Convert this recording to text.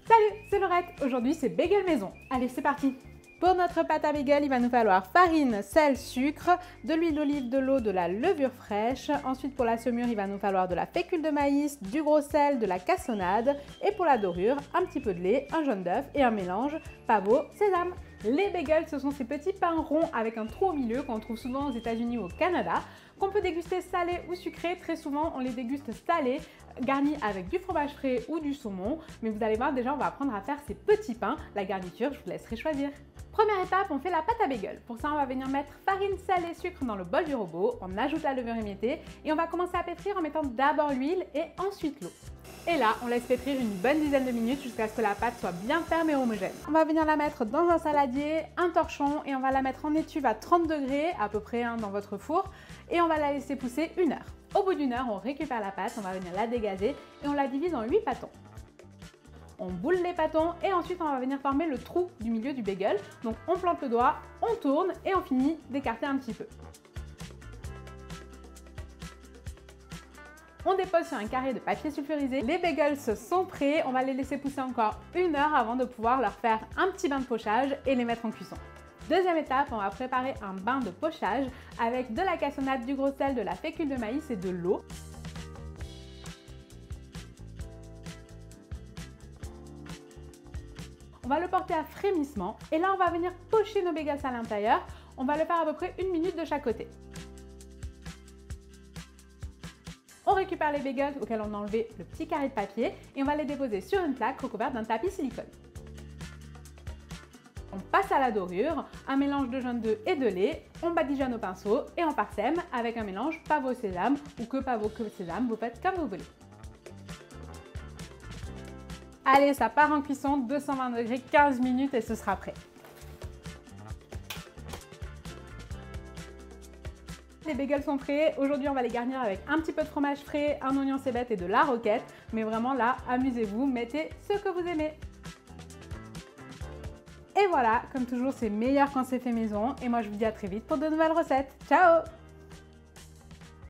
Salut, c'est Laurette. Aujourd'hui, c'est bagel maison. Allez, c'est parti. Pour notre pâte à bagel, il va nous falloir farine, sel, sucre, de l'huile d'olive, de l'eau, de la levure fraîche. Ensuite, pour la saumure, il va nous falloir de la fécule de maïs, du gros sel, de la cassonade. Et pour la dorure, un petit peu de lait, un jaune d'œuf et un mélange pavot, sésame. Les bagels, ce sont ces petits pains ronds avec un trou au milieu qu'on trouve souvent aux États-Unis ou au Canada, qu'on peut déguster salé ou sucré. Très souvent, on les déguste salés, garnis avec du fromage frais ou du saumon. Mais vous allez voir, déjà, on va apprendre à faire ces petits pains. La garniture, je vous laisserai choisir. Première étape, on fait la pâte à bagel. Pour ça, on va venir mettre farine, sel et sucre dans le bol du robot. On ajoute la levure émiettée et on va commencer à pétrir en mettant d'abord l'huile et ensuite l'eau. Et là, on laisse pétrir une bonne dizaine de minutes jusqu'à ce que la pâte soit bien ferme et homogène. On va venir la mettre dans un saladier, un torchon et on va la mettre en étuve à 30 degrés, à peu près dans votre four, et on va la laisser pousser 1 heure. Au bout d'1 heure, on récupère la pâte, on va venir la dégazer et on la divise en 8 pâtons. On boule les pâtons et ensuite on va venir former le trou du milieu du bagel. Donc on plante le doigt, on tourne et on finit d'écarter un petit peu. On dépose sur un carré de papier sulfurisé. Les bagels sont prêts, on va les laisser pousser encore 1 heure avant de pouvoir leur faire un petit bain de pochage et les mettre en cuisson. Deuxième étape, on va préparer un bain de pochage avec de la cassonade, du gros sel, de la fécule de maïs et de l'eau. On va le porter à frémissement et là on va venir pocher nos bagels à l'intérieur. On va le faire à peu près 1 minute de chaque côté. On récupère les bagels auxquels on a enlevé le petit carré de papier et on va les déposer sur une plaque recouverte d'un tapis silicone. On passe à la dorure, un mélange de jaune d'œuf et de lait, on badigeonne au pinceau et on parsème avec un mélange pavot sésame ou que pavot que sésame, vous faites comme vous voulez. Allez, ça part en cuisson, 220 degrés, 15 minutes et ce sera prêt. Les bagels sont prêts. Aujourd'hui, on va les garnir avec un petit peu de fromage frais, un oignon cébette et de la roquette. Mais vraiment là, amusez-vous, mettez ce que vous aimez. Et voilà, comme toujours, c'est meilleur quand c'est fait maison. Et moi, je vous dis à très vite pour de nouvelles recettes. Ciao!